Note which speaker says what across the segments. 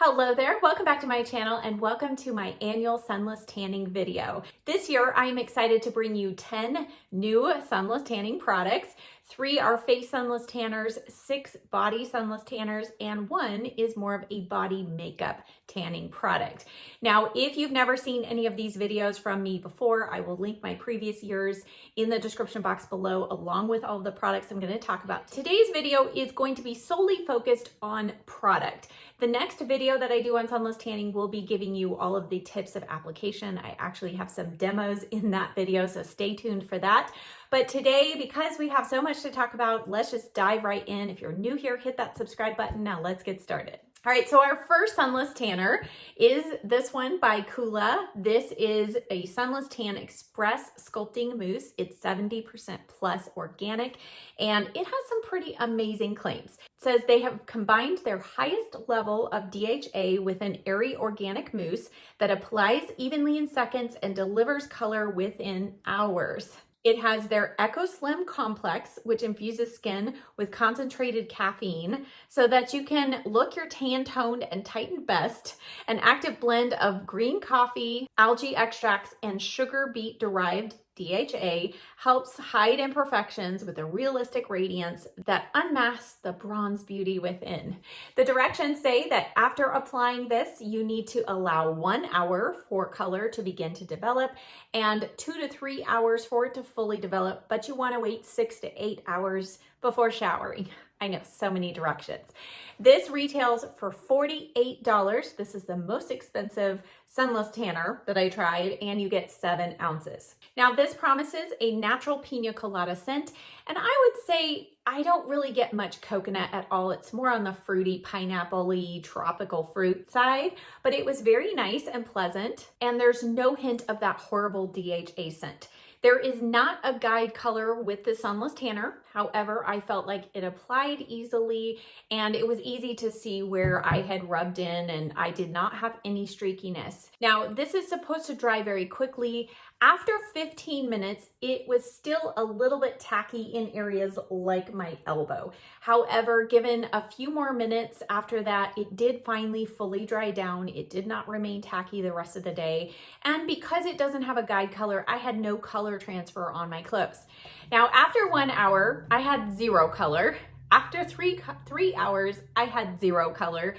Speaker 1: Hello there, welcome back to my channel and welcome to my annual sunless tanning video. This year I am excited to bring you 10 new sunless tanning products. 3 are face sunless tanners, 6 body sunless tanners, and 1 is more of a body makeup tanning product. Now, if you've never seen any of these videos from me before, I will link my previous years in the description box below, along with all of the products I'm going to talk about. Today's video is going to be solely focused on product. The next video that I do on sunless tanning will be giving you all of the tips of application. I actually have some demos in that video, so stay tuned for that. But today, because we have so much to talk about, let's just dive right in. If you're new here, hit that subscribe button. Now let's get started. All right, so our first sunless tanner is this one by Kula. This is a Sunless Tan Express Sculpting Mousse. It's 70% plus organic, and it has some pretty amazing claims. It says they have combined their highest level of DHA with an airy organic mousse that applies evenly in seconds and delivers color within hours. It has their Eco Slim Complex, which infuses skin with concentrated caffeine so that you can look your tan toned and tightened best. An active blend of green coffee, algae extracts, and sugar beet derived DHA helps hide imperfections with a realistic radiance that unmasks the bronze beauty within. The directions say that after applying this, you need to allow 1 hour for color to begin to develop and 2 to 3 hours for it to fully develop, but you want to wait 6 to 8 hours before showering. I know, so many directions. This retails for $48. This is the most expensive sunless tanner that I tried, and you get 7 ounces. Now, this promises a natural pina colada scent, and I would say I don't really get much coconut at all. It's more on the fruity, pineapple-y, tropical fruit side, but it was very nice and pleasant, and there's no hint of that horrible DHA scent. There is not a guide color with the sunless tanner. However, I felt like it applied easily and it was easy to see where I had rubbed in, and I did not have any streakiness. Now, this is supposed to dry very quickly. After 15 minutes, it was still a little bit tacky in areas like my elbow. However, given a few more minutes after that, it did finally fully dry down. It did not remain tacky the rest of the day. And because it doesn't have a guide color, I had no color transfer on my clothes. Now, after 1 hour, I had 0 color. After three hours, I had 0 color.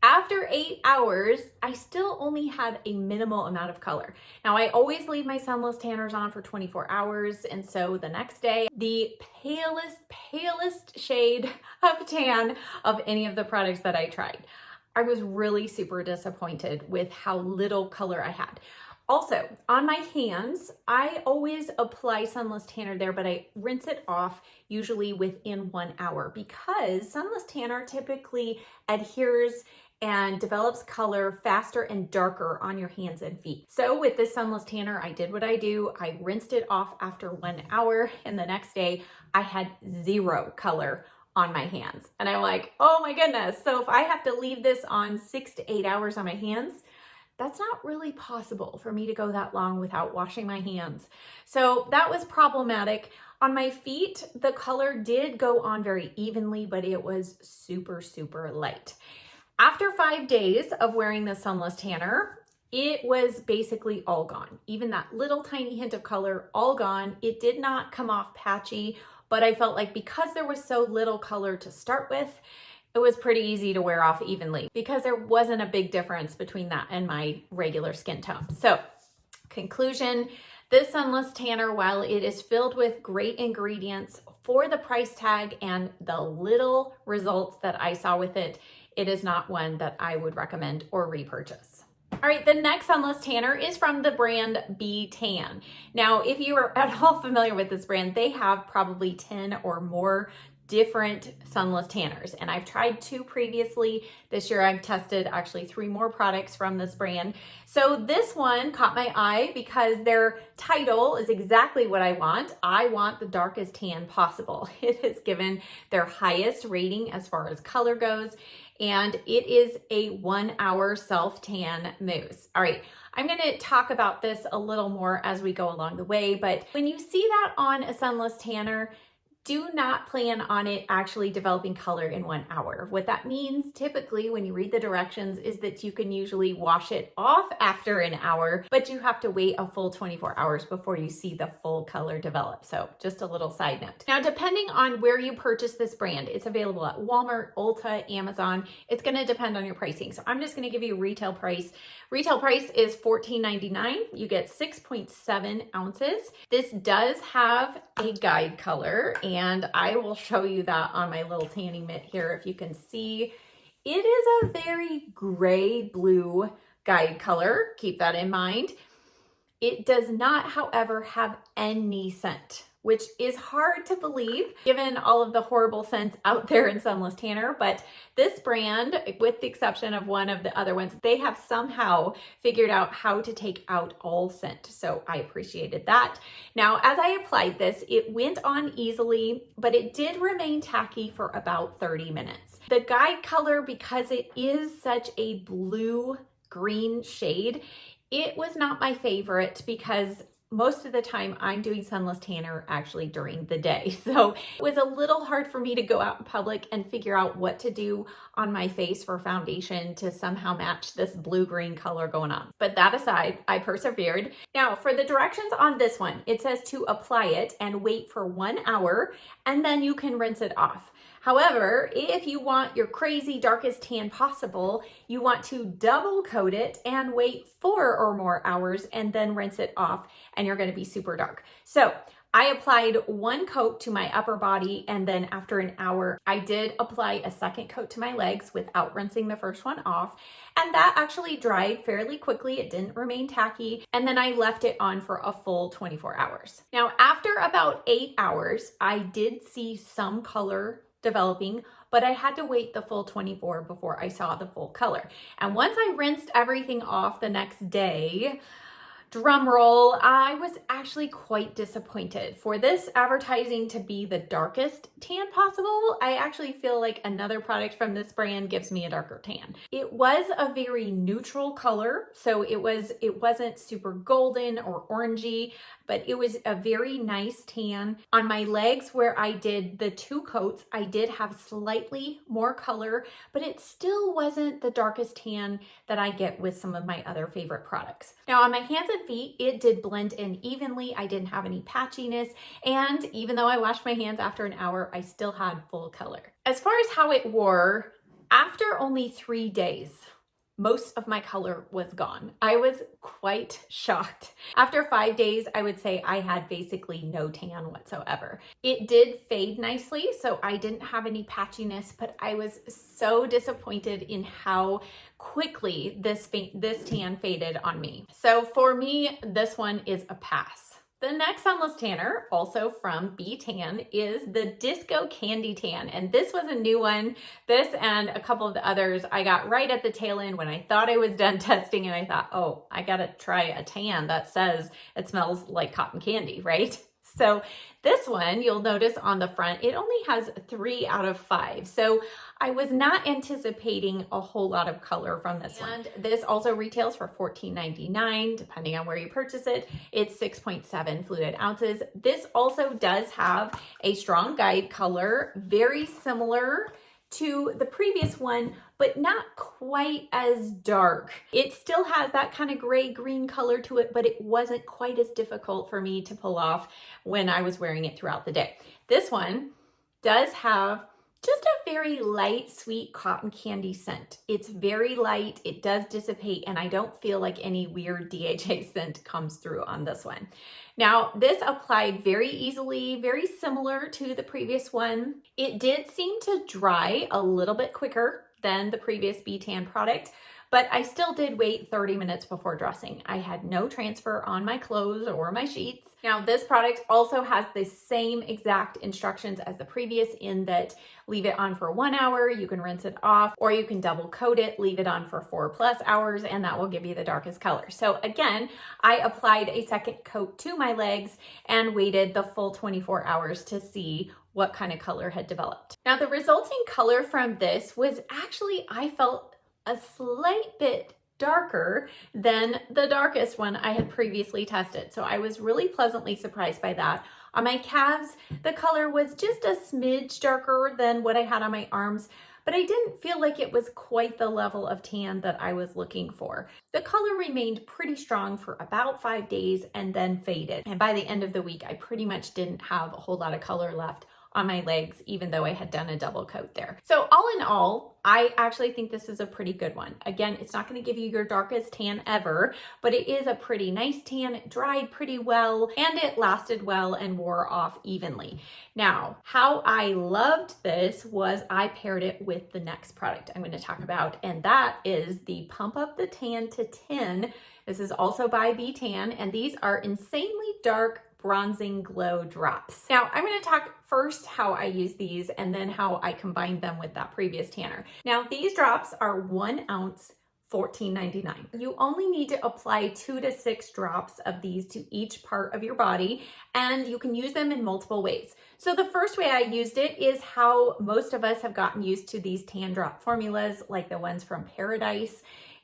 Speaker 1: After 8 hours, I still only had a minimal amount of color. Now, I always leave my sunless tanners on for 24 hours. And so the next day, the palest shade of tan of any of the products that I tried. I was really super disappointed with how little color I had. Also, on my hands, I always apply sunless tanner there, but I rinse it off usually within 1 hour because sunless tanner typically adheres and develops color faster and darker on your hands and feet. So with this sunless tanner, I did what I do. I rinsed it off after 1 hour, and the next day I had 0 color on my hands. And I'm like, oh my goodness. So if I have to leave this on 6 to 8 hours on my hands, that's not really possible for me to go that long without washing my hands. So that was problematic. On my feet, the color did go on very evenly, but it was super, super light. After 5 days of wearing the sunless tanner, it was basically all gone. Even that little tiny hint of color, all gone. It did not come off patchy, but I felt like because there was so little color to start with, it was pretty easy to wear off evenly because there wasn't a big difference between that and my regular skin tone. So, conclusion, this sunless tanner, while it is filled with great ingredients for the price tag and the little results that I saw with it, it is not one that I would recommend or repurchase. All right, the next sunless tanner is from the brand B.Tan. Now, if you are at all familiar with this brand, they have probably 10 or more different sunless tanners, and I've tried 2 previously. This year I've tested actually 3 more products from this brand. So this one caught my eye because their title is exactly what I want. I want the darkest tan possible. It is given their highest rating as far as color goes, and it is a 1 hour self-tan mousse. All right, I'm gonna talk about this a little more as we go along the way, but when you see that on a sunless tanner, do not plan on it actually developing color in 1 hour. What that means typically when you read the directions is that you can usually wash it off after an hour, but you have to wait a full 24 hours before you see the full color develop. So just a little side note. Now, depending on where you purchase this brand, it's available at Walmart, Ulta, Amazon. It's gonna depend on your pricing. So I'm just gonna give you a retail price. Retail price is $14.99. You get 6.7 ounces. This does have a guide color, and I will show you that on my little tanning mitt here. If you can see, it is a very gray blue guide color. Keep that in mind. It does not, however, have any scent, which is hard to believe given all of the horrible scents out there in Sunless Tanner. But this brand, with the exception of one of the other ones, they have somehow figured out how to take out all scent. So I appreciated that. Now, as I applied this, it went on easily, but it did remain tacky for about 30 minutes. The guide color, because it is such a blue-green shade, it was not my favorite because most of the time I'm doing Sunless Tanner actually during the day. So it was a little hard for me to go out in public and figure out what to do on my face for foundation to somehow match this blue-green color going on. But that aside, I persevered. Now for the directions on this one, it says to apply it and wait for 1 hour, and then you can rinse it off. However, if you want your crazy darkest tan possible, you want to double coat it and wait 4 or more hours and then rinse it off, and you're going to be super dark. So I applied 1 coat to my upper body, and then after an hour, I did apply a second coat to my legs without rinsing the first one off. And that actually dried fairly quickly. It didn't remain tacky. And then I left it on for a full 24 hours. Now, after about 8 hours, I did see some color developing, but I had to wait the full 24 before I saw the full color. And once I rinsed everything off the next day, drum roll, I was actually quite disappointed. For this advertising to be the darkest tan possible, I actually feel like another product from this brand gives me a darker tan. It was a very neutral color, so it wasn't super golden or orangey, but it was a very nice tan. On my legs where I did the 2 coats, I did have slightly more color, but it still wasn't the darkest tan that I get with some of my other favorite products. Now on my hands and feet, it did blend in evenly. I didn't have any patchiness, and even though I washed my hands after an hour, I still had full color. As far as how it wore, after only 3 days, most of my color was gone. I was quite shocked. After 5 days, I would say I had basically no tan whatsoever. It did fade nicely, so I didn't have any patchiness, but I was so disappointed in how quickly this tan faded on me. So for me, this one is a pass. The next Sunless Tanner, also from B.Tan, is the Disco Candy Tan. And this was a new one. This and a couple of the others I got right at the tail end when I thought I was done testing, and I thought, oh, I gotta try a tan that says it smells like cotton candy, right? So this one, you'll notice on the front, it only has 3 out of 5. So I was not anticipating a whole lot of color from this one. And this also retails for $14.99, depending on where you purchase it. It's 6.7 fluid ounces. This also does have a strong guide color, very similar to the previous one, but not quite as dark. It still has that kind of gray-green color to it, but it wasn't quite as difficult for me to pull off when I was wearing it throughout the day. This one does have just a very light, sweet cotton candy scent. It's very light, it does dissipate, and I don't feel like any weird DHA scent comes through on this one. Now, this applied very easily, very similar to the previous one. It did seem to dry a little bit quicker than the previous B.Tan product, but I still did wait 30 minutes before dressing. I had no transfer on my clothes or my sheets. Now, this product also has the same exact instructions as the previous in that leave it on for 1 hour, you can rinse it off, or you can double coat it, leave it on for 4+ hours, and that will give you the darkest color. So again, I applied a second coat to my legs and waited the full 24 hours to see what kind of color had developed. Now, the resulting color from this was actually, I felt, a slight bit darker than the darkest one I had previously tested. So I was really pleasantly surprised by that. On my calves, the color was just a smidge darker than what I had on my arms, but I didn't feel like it was quite the level of tan that I was looking for. The color remained pretty strong for about 5 days and then faded. And by the end of the week, I pretty much didn't have a whole lot of color left on my legs, even though I had done a double coat there. So all in all, I actually think this is a pretty good one. Again, it's not going to give you your darkest tan ever, but it is a pretty nice tan. It dried pretty well and it lasted well and wore off evenly. Now, how I loved this was I paired it with the next product I'm going to talk about, and that is the Pump Up the Tan to 10. This is also by B.Tan, and these are insanely dark bronzing glow drops. Now, I'm going to talk first how I use these and then how I combined them with that previous tanner. Now, these drops are 1 ounce, $14.99. You only need to apply 2 to 6 drops of these to each part of your body, and you can use them in multiple ways. So the first way I used it is how most of us have gotten used to these tan drop formulas, like the ones from Paradise,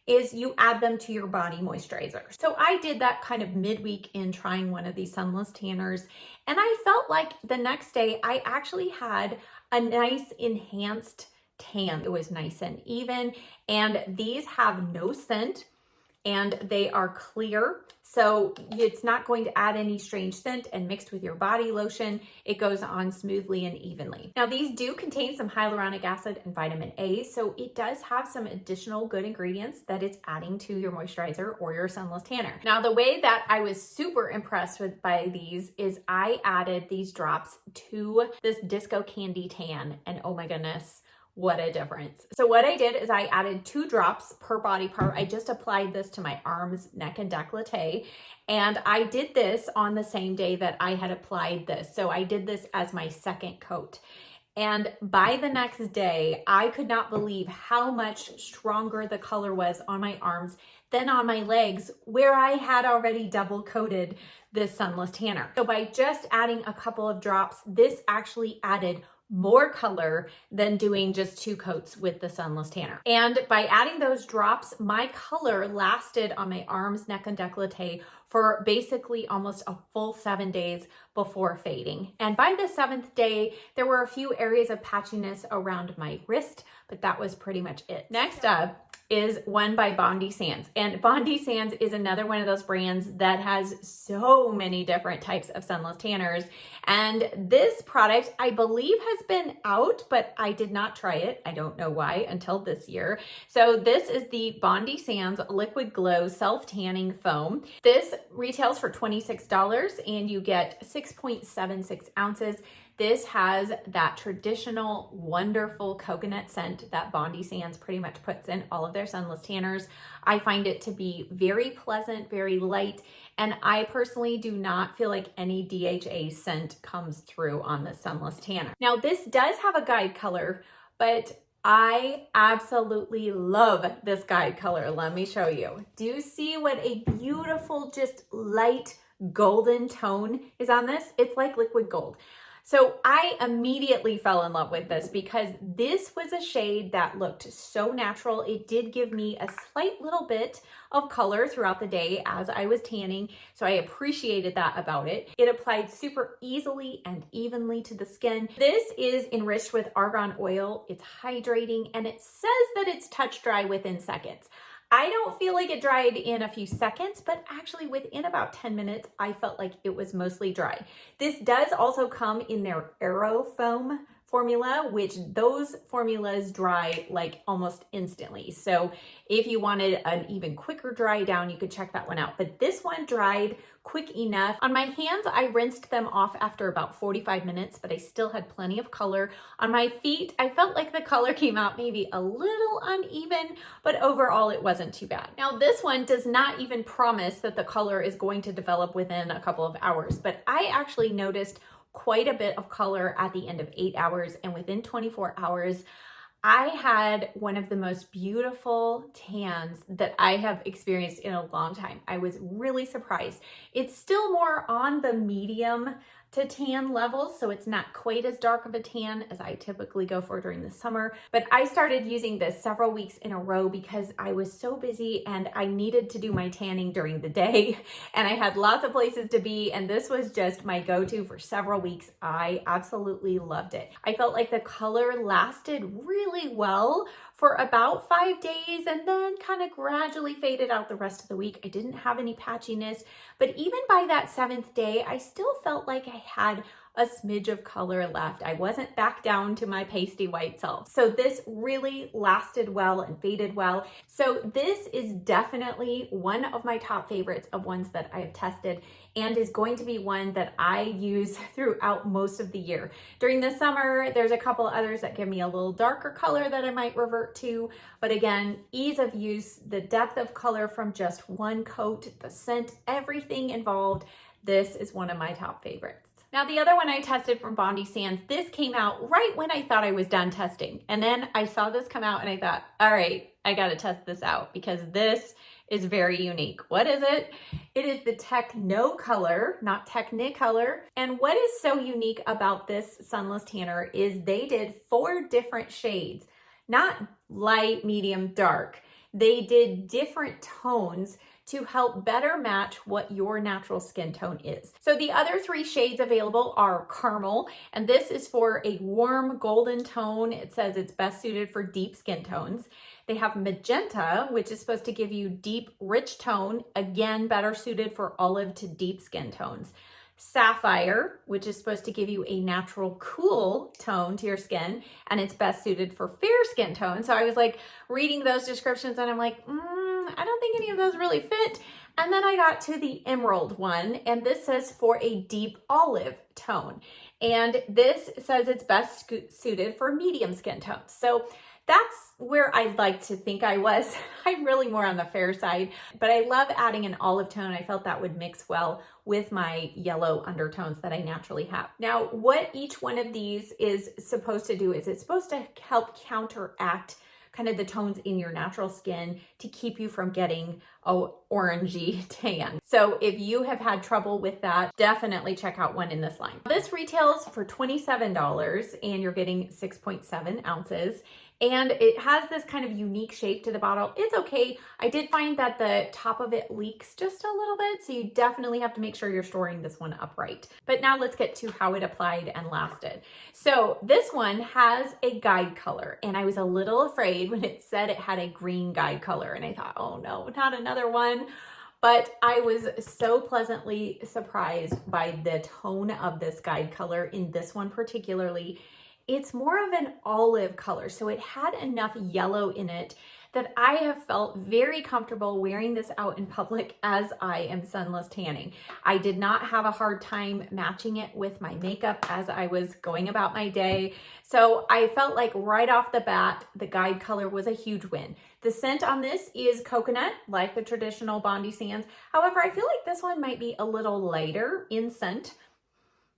Speaker 1: is you add them to your body moisturizer. So I did that kind of midweek in trying one of these Sunless tanners, and I felt like the next day I actually had a nice enhanced tan. It was nice and even, and these have no scent and they are clear. So it's not going to add any strange scent, and mixed with your body lotion, it goes on smoothly and evenly. Now, these do contain some hyaluronic acid and vitamin A, so it does have some additional good ingredients that it's adding to your moisturizer or your Sunless tanner. Now, the way that I was super impressed with by these is I added these drops to this Disco Candy tan, and oh my goodness, what a difference. So what I did is I added 2 drops per body part. I just applied this to my arms, neck, and décolleté. And I did this on the same day that I had applied this. So I did this as my second coat. And by the next day, I could not believe how much stronger the color was on my arms than on my legs, where I had already double coated this Sunless tanner. So by just adding a couple of drops, this actually added more color than doing just 2 coats with the Sunless tanner. And by adding those drops, my color lasted on my arms, neck, and décolleté for basically almost a full 7 days before fading. And by the 7th day, there were a few areas of patchiness around my wrist, but that was pretty much it. Next up is one by Bondi Sands. And Bondi Sands is another one of those brands that has so many different types of Sunless tanners. And this product, I believe, has been out, but I did not try it. I don't know why until this year. So this is the Bondi Sands Liquid Glow Self-Tanning Foam. This retails for $26 and you get 6.76 ounces. This has that traditional, wonderful coconut scent that Bondi Sands pretty much puts in all of their Sunless tanners. I find it to be very pleasant, very light, and I personally do not feel like any DHA scent comes through on the Sunless tanner. Now, this does have a guide color, but I absolutely love this guide color. Let me show you. Do you see what a beautiful, just light golden tone is on this? It's like liquid gold. So I immediately fell in love with this because this was a shade that looked so natural. It did give me a slight little bit of color throughout the day as I was tanning, so I appreciated that about it. It applied super easily and evenly to the skin. This is enriched with argan oil. It's hydrating, and it says that it's touch dry within seconds. I don't feel like it dried in a few seconds, but actually within about 10 minutes, I felt like it was mostly dry. This does also come in their Aero Foam formula, which those formulas dry like almost instantly. So if you wanted an even quicker dry down, you could check that one out. But this one dried quick enough. On my hands, I rinsed them off after about 45 minutes, but I still had plenty of color. On my feet, I felt like the color came out maybe a little uneven, but overall it wasn't too bad. Now this one does not even promise that the color is going to develop within a couple of hours, but I actually noticed quite a bit of color at the end of 8 hours, and within 24 hours, I had one of the most beautiful tans that I have experienced in a long time. I was really surprised. It's still more on the medium to tan levels, so it's not quite as dark of a tan as I typically go for during the summer. But I started using this several weeks in a row because I was so busy and I needed to do my tanning during the day and I had lots of places to be, and this was just my go-to for several weeks. I absolutely loved it. I felt like the color lasted really well for about 5 days and then kind of gradually faded out the rest of the week. I didn't have any patchiness, but even by that 7th day, I still felt like I had a smidge of color left. I wasn't back down to my pasty white self. So this really lasted well and faded well. So this is definitely one of my top favorites of ones that I have tested and is going to be one that I use throughout most of the year. During the summer, there's a couple others that give me a little darker color that I might revert to. But again, ease of use, the depth of color from just one coat, the scent, everything involved. This is one of my top favorites. Now, the other one I tested from Bondi Sands, this came out right when I thought I was done testing. And then I saw this come out and I thought, all right, I got to test this out because this is very unique. What is it? It is the technicolor, not technicolor. And what is so unique about this Sunless Tanner is they did 4 different shades, not light, medium, dark. They did different tones to help better match what your natural skin tone is. So the other 3 shades available are caramel, and this is for a warm golden tone. It says it's best suited for deep skin tones. They have magenta, which is supposed to give you deep, rich tone, again, better suited for olive to deep skin tones. Sapphire, which is supposed to give you a natural cool tone to your skin, and it's best suited for fair skin tone. So I was like reading those descriptions and I'm like, I don't think any of those really fit. And then I got to the emerald one, and this says for a deep olive tone. And this says it's best suited for medium skin tones. So that's where I'd like to think I was. I'm really more on the fair side, but I love adding an olive tone. I felt that would mix well with my yellow undertones that I naturally have. Now, what each one of these is supposed to do is it's supposed to help counteract kind of the tones in your natural skin to keep you from getting a orangey tan. So if you have had trouble with that, definitely check out one in this line. This retails for $27 and you're getting 6.7 ounces. And it has this kind of unique shape to the bottle. It's okay. I did find that the top of it leaks just a little bit, so you definitely have to make sure you're storing this one upright. But now let's get to how it applied and lasted. So this one has a guide color, and I was a little afraid when it said it had a green guide color, and I thought, oh no, not another one. But I was so pleasantly surprised by the tone of this guide color in this one particularly. It's more of an olive color, so it had enough yellow in it that I have felt very comfortable wearing this out in public as I am sunless tanning. I did not have a hard time matching it with my makeup as I was going about my day. So I felt like right off the bat, the guide color was a huge win. The scent on this is coconut, like the traditional Bondi Sands. However, I feel like this one might be a little lighter in scent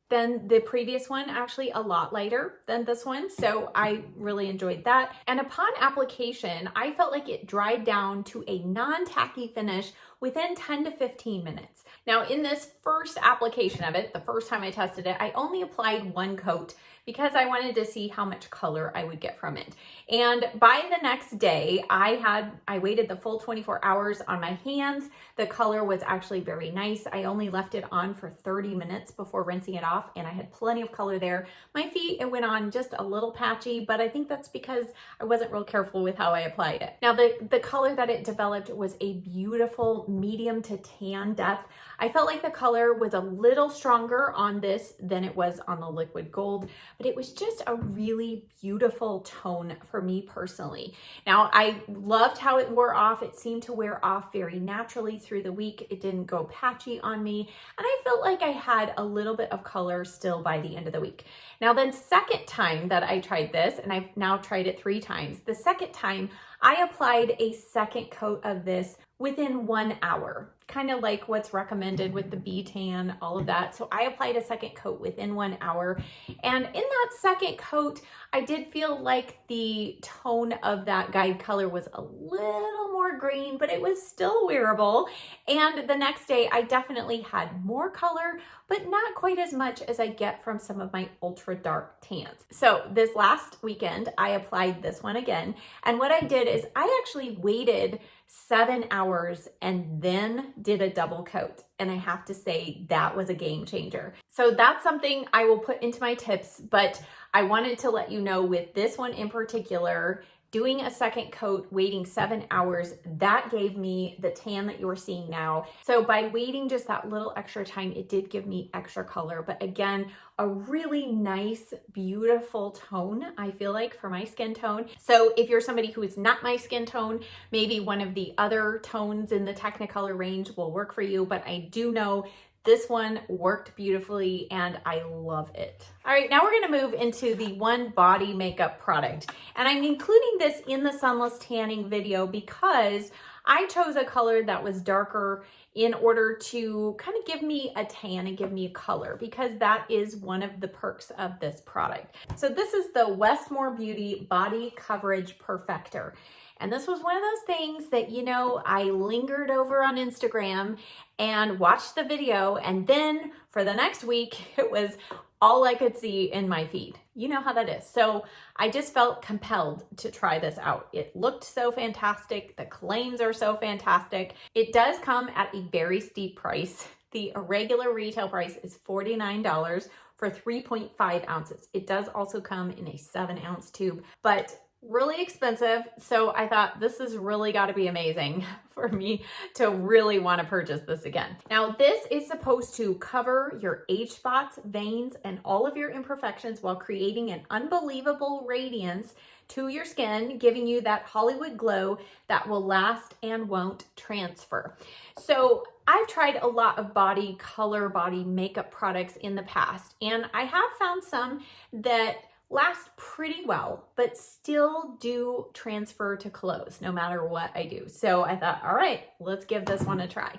Speaker 1: than the previous one, actually a lot lighter than this one. So I really enjoyed that. And upon application, I felt like it dried down to a non-tacky finish within 10 to 15 minutes. Now in this first application of it, the first time I tested it, I only applied 1 coat because I wanted to see how much color I would get from it. And by the next day, I waited the full 24 hours on my hands. The color was actually very nice. I only left it on for 30 minutes before rinsing it off, and I had plenty of color there. My feet, it went on just a little patchy, but I think that's because I wasn't real careful with how I applied it. Now the color that it developed was a beautiful medium to tan depth. I felt like the color was a little stronger on this than it was on the liquid gold, but it was just a really beautiful tone for me personally. Now, I loved how it wore off. It seemed to wear off very naturally through the week. It didn't go patchy on me, and I felt like I had a little bit of color still by the end of the week. Now, the second time that I tried this, and I've now tried it 3 times, the second time I applied a second coat of this within 1 hour, kind of like what's recommended with the B.Tan, all of that. So I applied a second coat within 1 hour. And in that second coat, I did feel like the tone of that guide color was a little more green, but it was still wearable. And the next day, I definitely had more color, but not quite as much as I get from some of my ultra dark tans. So this last weekend, I applied this one again. And what I did is I actually waited 7 hours and then did a double coat. And I have to say that was a game changer. So that's something I will put into my tips, but I wanted to let you know with this one in particular, doing a second coat, waiting 7 hours, that gave me the tan that you're seeing now. So by waiting just that little extra time, it did give me extra color. But again, a really nice, beautiful tone, I feel like, for my skin tone. So if you're somebody who is not my skin tone, maybe one of the other tones in the Technicolor range will work for you. But I do know this one worked beautifully and I love it. All right, now we're gonna move into the one body makeup product. And I'm including this in the Sunless tanning video because I chose a color that was darker in order to kind of give me a tan and give me a color, because that is one of the perks of this product. So this is the Westmore Beauty Body Coverage Perfector. And this was one of those things that, you know, I lingered over on Instagram and watched the video, and then for the next week, it was all I could see in my feed. You know how that is. So I just felt compelled to try this out. It looked so fantastic. The claims are so fantastic. It does come at a very steep price. The regular retail price is $49 for 3.5 ounces. It does also come in a 7-ounce tube, but really expensive. So I thought this has really got to be amazing for me to really want to purchase this again. Now, this is supposed to cover your age spots, veins, and all of your imperfections while creating an unbelievable radiance to your skin, giving you that Hollywood glow that will last and won't transfer. So I've tried a lot of body color, body makeup products in the past, and I have found some that last pretty well, but still do transfer to clothes no matter what I do. So I thought, all right, let's give this one a try.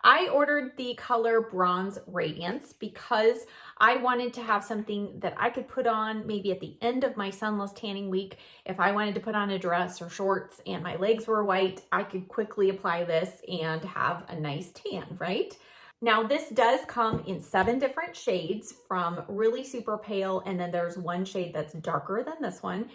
Speaker 1: I ordered the color Bronze Radiance because I wanted to have something that I could put on maybe at the end of my Sunless tanning week. If I wanted to put on a dress or shorts and my legs were white, I could quickly apply this and have a nice tan, right? Now, this does come in 7 different shades, from really super pale, and then there's one shade that's darker than this one.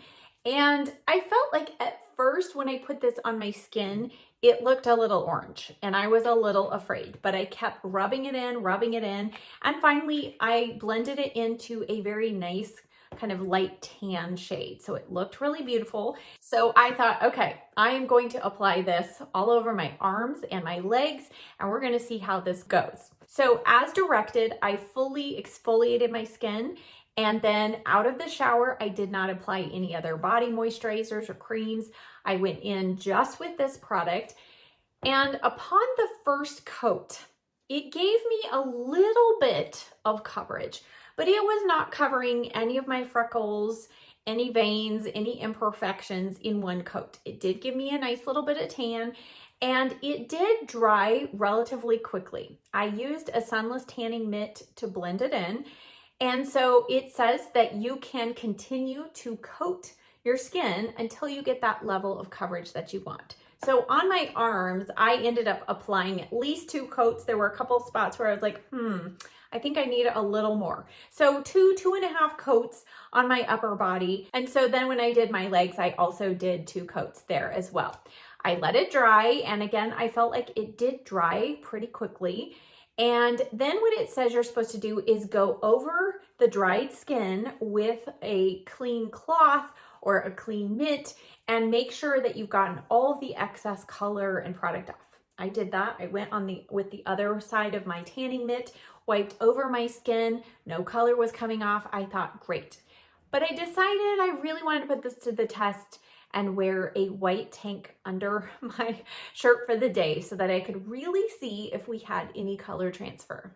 Speaker 1: And I felt like at first when I put this on my skin, it looked a little orange and I was a little afraid, but I kept rubbing it in, and finally I blended it into a very nice kind of light tan shade. So it looked really beautiful. So I thought, okay, I am going to apply this all over my arms and my legs, and we're going to see how this goes. So as directed, I fully exfoliated my skin, and then out of the shower, I did not apply any other body moisturizers or creams. I went in just with this product, and upon the first coat, it gave me a little bit of coverage, but it was not covering any of my freckles, any veins, any imperfections in one coat. It did give me a nice little bit of tan, and it did dry relatively quickly. I used a Sunless tanning mitt to blend it in, and so it says that you can continue to coat your skin until you get that level of coverage that you want. So on my arms, I ended up applying at least 2 coats. There were a couple spots where I was like, I think I need a little more. So 2.5 coats on my upper body. And so then when I did my legs, I also did 2 coats there as well. I let it dry. And again, I felt like it did dry pretty quickly. And then what it says you're supposed to do is go over the dried skin with a clean cloth or a clean mitt and make sure that you've gotten all of the excess color and product off. I did that. I went on with the other side of my tanning mitt, wiped over my skin, no color was coming off. I thought, great. But I decided I really wanted to put this to the test and wear a white tank under my shirt for the day so that I could really see if we had any color transfer.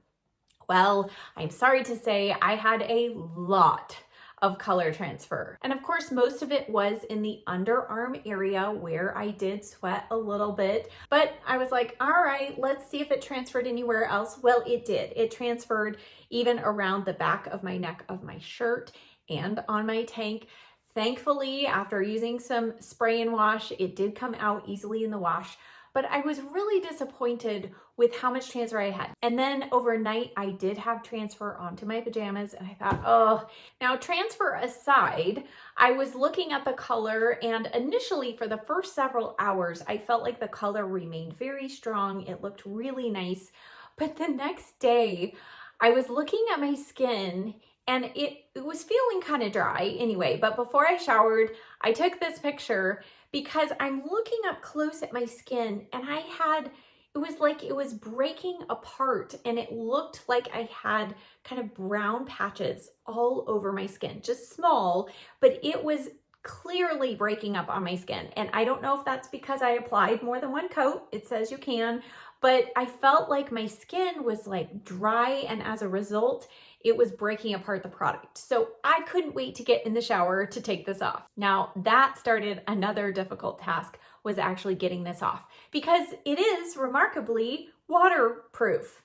Speaker 1: Well, I'm sorry to say I had a lot of color transfer. And of course, most of it was in the underarm area where I did sweat a little bit, but I was like, all right, let's see if it transferred anywhere else. Well, it did. It transferred even around the back of my neck of my shirt and on my tank. Thankfully, after using some spray and wash, it did come out easily in the wash, but I was really disappointed with how much transfer I had. And then overnight, I did have transfer onto my pajamas, and I thought, oh, now transfer aside, I was looking at the color, and initially for the first several hours, I felt like the color remained very strong. It looked really nice. But the next day, I was looking at my skin, and it was feeling kind of dry anyway. But before I showered, I took this picture because I'm looking up close at my skin, and it was like it was breaking apart, and it looked like I had kind of brown patches all over my skin, just small, but it was clearly breaking up on my skin. And I don't know if that's because I applied more than one coat. It says you can, but I felt like my skin was like dry, and as a result, it was breaking apart the product. So I couldn't wait to get in the shower to take this off. Now that started another difficult task, was actually getting this off, because it is remarkably waterproof,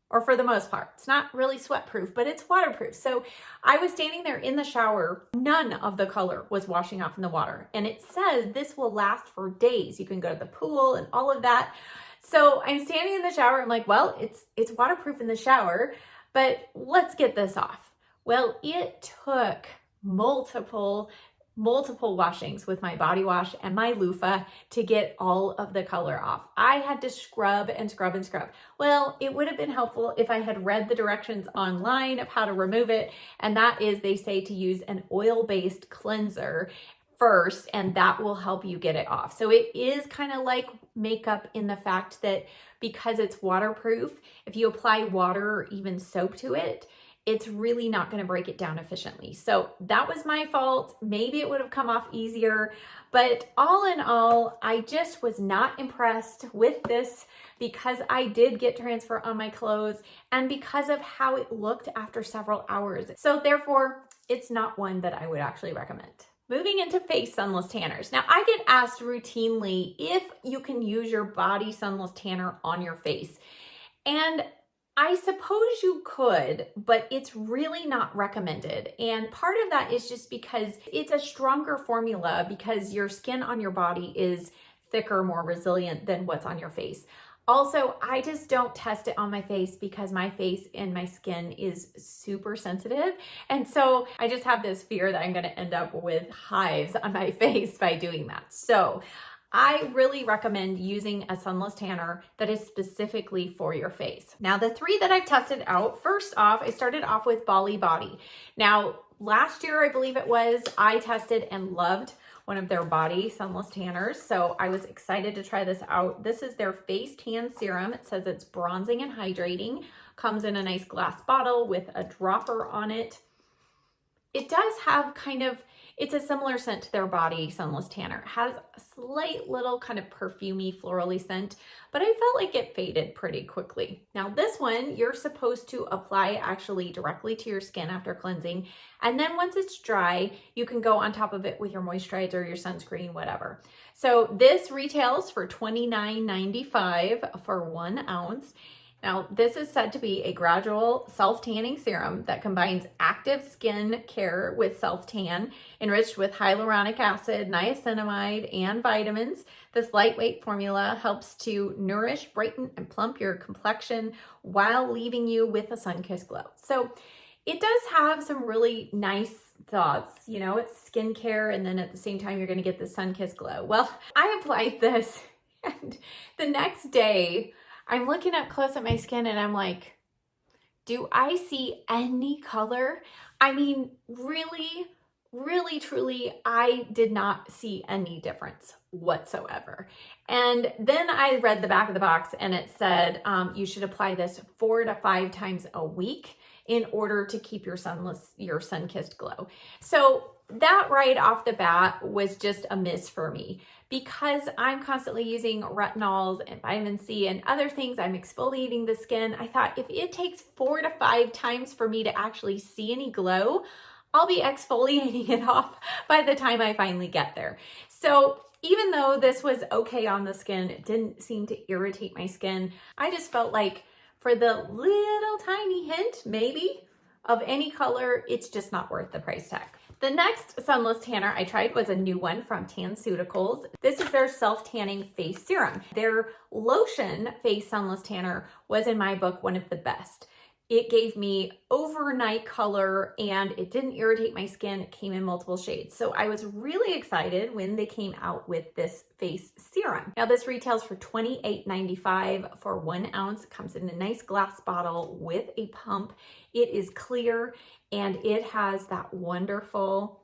Speaker 1: or for the most part. It's not really sweat proof, but it's waterproof. So I was standing there in the shower, none of the color was washing off in the water. And it says this will last for days. You can go to the pool and all of that. So I'm standing in the shower, I'm like, well, it's waterproof in the shower, but let's get this off. Well, it took multiple washings with my body wash and my loofah to get all of the color off. I had to scrub and scrub and scrub. Well, it would have been helpful if I had read the directions online of how to remove it. And that is, they say to use an oil-based cleanser first, and that will help you get it off. So it is kind of like makeup in the fact that because it's waterproof, if you apply water or even soap to it, it's really not going to break it down efficiently. So that was my fault. Maybe it would have come off easier, but all in all, I just was not impressed with this because I did get transfer on my clothes and because of how it looked after several hours. So therefore, it's not one that I would actually recommend. Moving into face sunless tanners. Now, I get asked routinely if you can use your body sunless tanner on your face. And I suppose you could, but it's really not recommended. And part of that is just because it's a stronger formula because your skin on your body is thicker, more resilient than what's on your face. Also, I just don't test it on my face because my face and my skin is super sensitive. And so I just have this fear that I'm going to end up with hives on my face by doing that. So I really recommend using a sunless tanner that is specifically for your face. Now, the three that I've tested out, first off, I started off with Bali Body. Now, last year, I believe it was, I tested and loved one of their body sunless tanners. So I was excited to try this out. This is their face tan serum. It says it's bronzing and hydrating. Comes in a nice glass bottle with a dropper on it. It does have it's a similar scent to their body sunless tanner. It has a slight little kind of perfumey florally scent, but I felt like it faded pretty quickly. Now this one, you're supposed to apply actually directly to your skin after cleansing. And then once it's dry, you can go on top of it with your moisturizer, your sunscreen, whatever. So this retails for $29.95 for 1 ounce. Now, this is said to be a gradual self-tanning serum that combines active skin care with self-tan, enriched with hyaluronic acid, niacinamide, and vitamins. This lightweight formula helps to nourish, brighten, and plump your complexion while leaving you with a sun-kissed glow. So it does have some really nice thoughts. You know, it's skincare, and then at the same time, you're going to get the sun-kissed glow. Well, I applied this, and the next day, I'm looking up close at my skin and I'm like, do I see any color? I mean, really, really, truly, I did not see any difference whatsoever. And then I read the back of the box and it said you should apply this 4 to 5 times a week in order to keep your sun-kissed glow. So that right off the bat was just a miss for me because I'm constantly using retinols and vitamin C and other things. I'm exfoliating the skin. I thought if it takes 4 to 5 times for me to actually see any glow, I'll be exfoliating it off by the time I finally get there. So even though this was okay on the skin, it didn't seem to irritate my skin. I just felt like for the little tiny hint, maybe, of any color, it's just not worth the price tag. The next sunless tanner I tried was a new one from Tansuticals. This is their self-tanning face serum. Their lotion face sunless tanner was, in my book, one of the best. It gave me overnight color and it didn't irritate my skin. It came in multiple shades. So I was really excited when they came out with this face serum. Now this retails for $28.95 for 1 ounce. It comes in a nice glass bottle with a pump. It is clear and it has that wonderful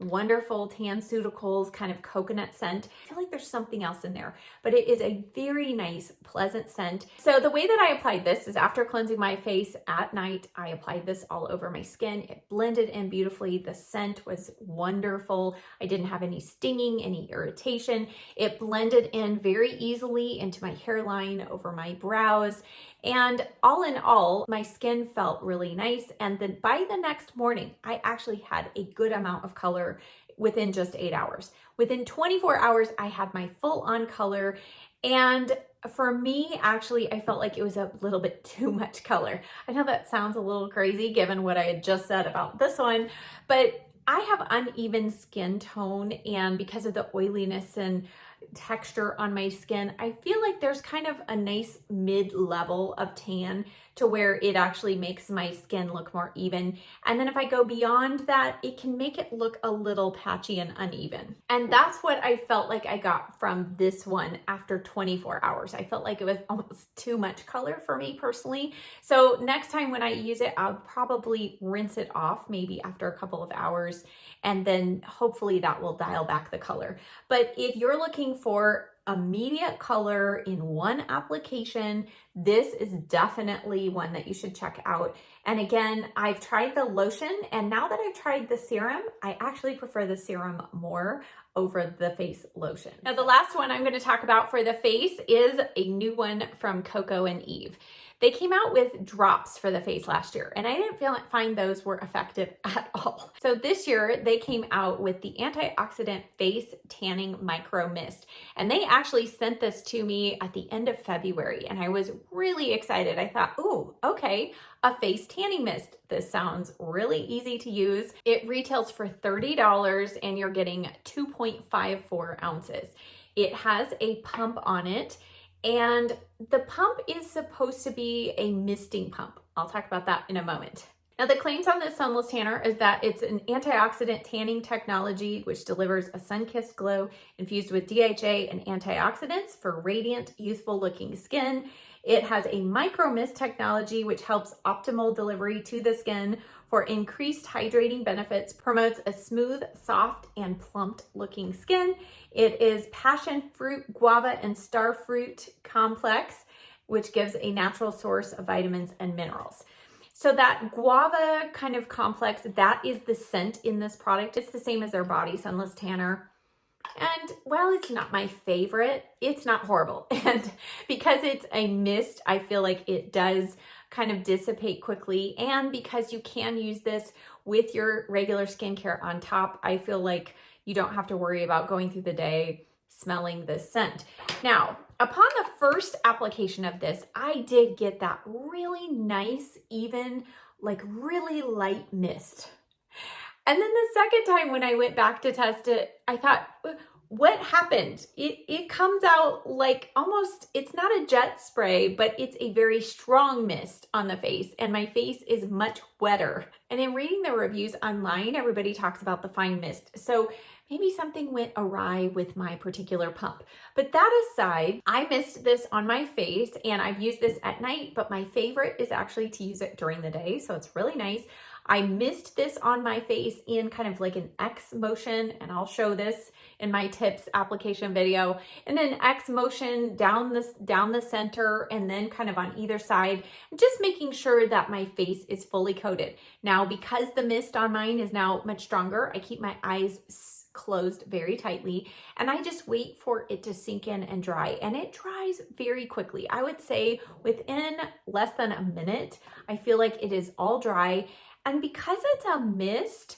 Speaker 1: Tansuticals kind of coconut scent. I feel like there's something else in there, but it is a very nice, pleasant scent. So the way that I applied this is after cleansing my face at night, I applied this all over my skin. It blended in beautifully. The scent was wonderful. I didn't have any stinging, any irritation. It blended in very easily into my hairline, over my brows. And all in all, my skin felt really nice. And then by the next morning, I actually had a good amount of color within just 8 hours. Within 24 hours, I had my full on color. And for me, actually, I felt like it was a little bit too much color. I know that sounds a little crazy given what I had just said about this one, but I have uneven skin tone, and because of the oiliness and texture on my skin, I feel like there's kind of a nice mid-level of tan to where it actually makes my skin look more even. And then if I go beyond that, it can make it look a little patchy and uneven. And that's what I felt like I got from this one after 24 hours. I felt like it was almost too much color for me personally. So next time when I use it, I'll probably rinse it off maybe after a couple of hours, and then hopefully that will dial back the color. But if you're looking for immediate color in one application, this is definitely one that you should check out. And again, I've tried the lotion, and now that I've tried the serum, I actually prefer the serum more over the face lotion. Now, the last one I'm going to talk about for the face is a new one from Coco and Eve. They came out with drops for the face last year, and I didn't find those were effective at all. So this year they came out with the antioxidant face tanning micro mist, and they actually sent this to me at the end of February, and I was really excited. I thought, ooh, okay, a face tanning mist. This sounds really easy to use. It retails for $30 and you're getting 2.54 ounces. It has a pump on it, and the pump is supposed to be a misting pump. I'll talk about that in a moment. Now, the claims on this sunless tanner is that it's an antioxidant tanning technology which delivers a sun-kissed glow infused with DHA and antioxidants for radiant, youthful looking skin. It has a micro mist technology which helps optimal delivery to the skin for increased hydrating benefits, promotes a smooth, soft, and plumped looking skin. It is passion fruit, guava, and star fruit complex, which gives a natural source of vitamins and minerals. So that guava kind of complex, that is the scent in this product. It's the same as their Body Sunless Tanner. And while it's not my favorite, it's not horrible. And because it's a mist, I feel like it does kind of dissipate quickly. And because you can use this with your regular skincare on top, I feel like you don't have to worry about going through the day smelling this scent. Now, upon the first application of this, I did get that really nice, even, like really light mist. And then the second time when I went back to test it, I thought, what happened? It comes out like almost, it's not a jet spray, but it's a very strong mist on the face, and my face is much wetter. And in reading the reviews online, everybody talks about the fine mist. So maybe something went awry with my particular pump. But that aside, I mist this on my face, and I've used this at night, but my favorite is actually to use it during the day. So it's really nice. I mist this on my face in kind of like an X motion, and I'll show this in my tips application video, and then X motion down the center and then kind of on either side, just making sure that my face is fully coated. Now, because the mist on mine is now much stronger, I keep my eyes closed very tightly, and I just wait for it to sink in and dry, and it dries very quickly. I would say within less than a minute, I feel like it is all dry. And because it's a mist,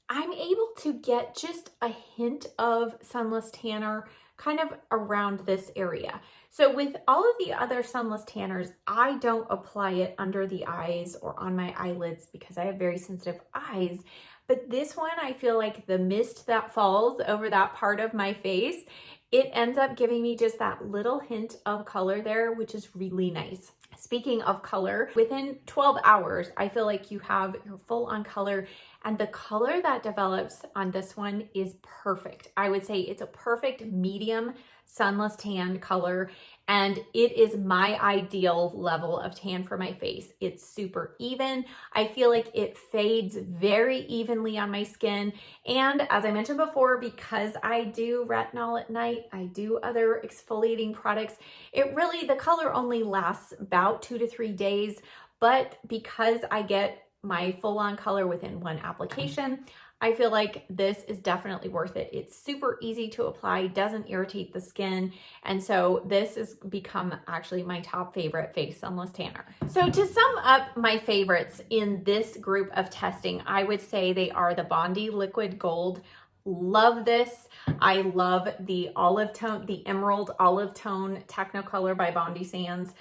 Speaker 1: I'm able to get just a hint of Sunless Tanner kind of around this area. So with all of the other Sunless Tanners, I don't apply it under the eyes or on my eyelids because I have very sensitive eyes. But this one, I feel like the mist that falls over that part of my face, it ends up giving me just that little hint of color there, which is really nice. Speaking of color, within 12 hours, I feel like you have your full on color, and the color that develops on this one is perfect. I would say it's a perfect medium sunless tan color, and it is my ideal level of tan for my face. It's super even. I feel like it fades very evenly on my skin. And as I mentioned before, because I do retinol at night, I do other exfoliating products, the color only lasts about 2 to 3 days. But because I get my full-on color within one application, I feel like this is definitely worth it. It's super easy to apply, doesn't irritate the skin, and so this has become actually my top favorite face sunless tanner. So to sum up my favorites in this group of testing, I would say they are the Bondi Liquid Gold. Love this. I love the olive tone, the emerald olive tone Technicolor by Bondi Sands.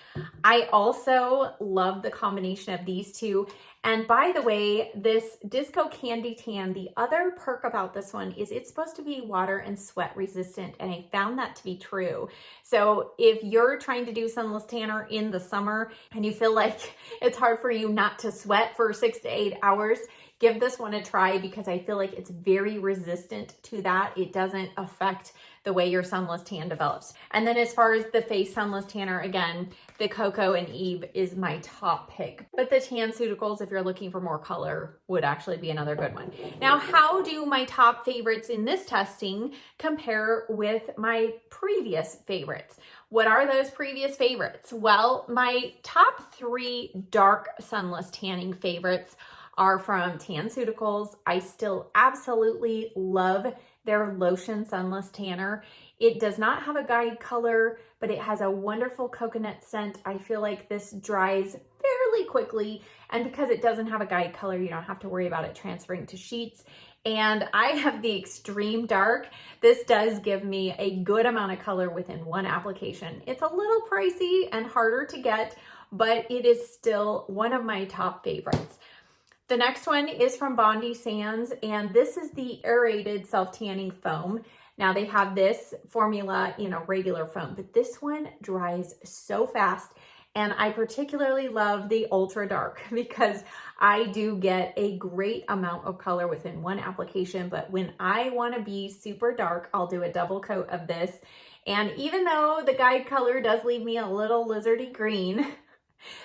Speaker 1: I also love the combination of these two. And by the way, this Disco Candy Tan, the other perk about this one is it's supposed to be water and sweat resistant, and I found that to be true. So if you're trying to do sunless tanner in the summer and you feel like it's hard for you not to sweat for 6 to 8 hours, give this one a try because I feel like it's very resistant to that. It doesn't affect the way your sunless tan develops. And then as far as the face sunless tanner, again, the Coco Eve is my top pick. But the Tansuticals, if you're looking for more color, would actually be another good one. Now, how do my top favorites in this testing compare with my previous favorites? What are those previous favorites? Well, my top 3 dark sunless tanning favorites are from Tansuticals. I still absolutely love their lotion sunless tanner. It does not have a guide color, but it has a wonderful coconut scent. I feel like this dries fairly quickly, and because it doesn't have a guide color, you don't have to worry about it transferring to sheets. And I have the extreme dark. This does give me a good amount of color within one application. It's a little pricey and harder to get, but it is still one of my top favorites. The next one is from Bondi Sands, and this is the aerated self-tanning foam. Now they have this formula in a regular foam, but this one dries so fast. And I particularly love the ultra dark because I do get a great amount of color within one application. But when I want to be super dark, I'll do a double coat of this. And even though the guide color does leave me a little lizardy green,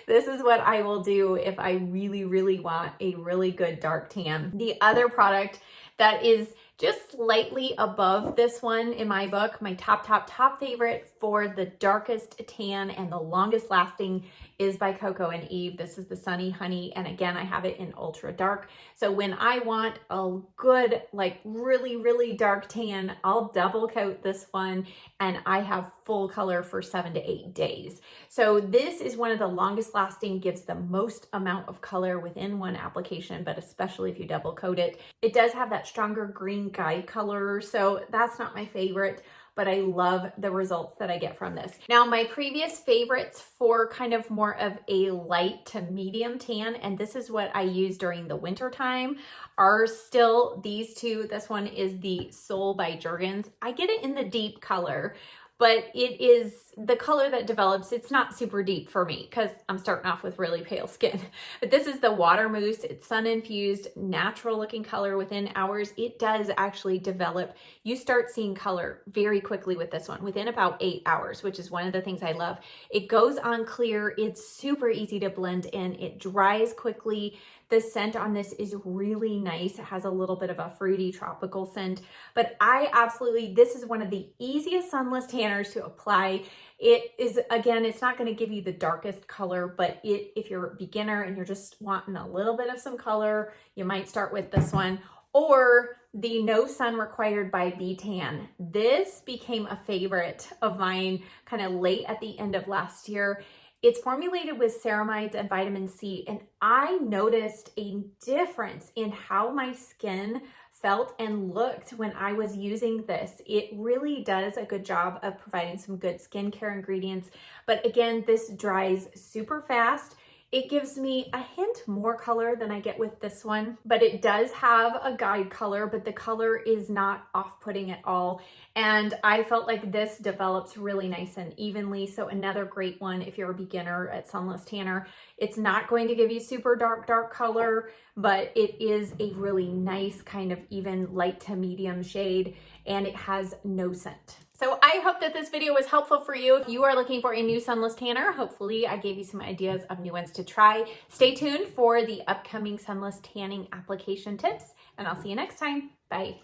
Speaker 1: this is what I will do if I really, really want a really good dark tan. The other product that is just slightly above this one in my book, my top favorite for the darkest tan and the longest lasting is by Coco Eve. This is the Sunny Honey, and again, I have it in ultra dark. So when I want a good, like really, really dark tan, I'll double coat this one and I have full color for 7 to 8 days. So this is one of the longest lasting, gives the most amount of color within one application, but especially if you double coat it. It does have that stronger green guide color, so that's not my favorite, but I love the results that I get from this. Now, my previous favorites for kind of more of a light to medium tan, and this is what I use during the winter time, are still these two. This one is the Soul by Jergens. I get it in the deep color, but it is the color that develops. It's not super deep for me because I'm starting off with really pale skin. But this is the Water Mousse. It's sun-infused, natural looking color within hours. It does actually develop. You start seeing color very quickly with this one, within about 8 hours, which is one of the things I love. It goes on clear. It's super easy to blend in. It dries quickly. The scent on this is really nice. It has a little bit of a fruity tropical scent, but this is one of the easiest sunless tanners to apply. It is, again, it's not going to give you the darkest color, but if you're a beginner and you're just wanting a little bit of some color, you might start with this one, or the No Sun Required by B.Tan. This became a favorite of mine kind of late at the end of last year. It's formulated with ceramides and vitamin C, and I noticed a difference in how my skin felt and looked when I was using this. It really does a good job of providing some good skincare ingredients. But again, this dries super fast. It gives me a hint more color than I get with this one, but it does have a guide color, but the color is not off-putting at all. And I felt like this develops really nice and evenly. So another great one if you're a beginner at Sunless Tanner. It's not going to give you super dark color, but it is a really nice kind of even light to medium shade, and it has no scent. So I hope that this video was helpful for you. If you are looking for a new Sunless Tanner, hopefully I gave you some ideas of new ones to try. Stay tuned for the upcoming Sunless tanning application tips, and I'll see you next time. Bye.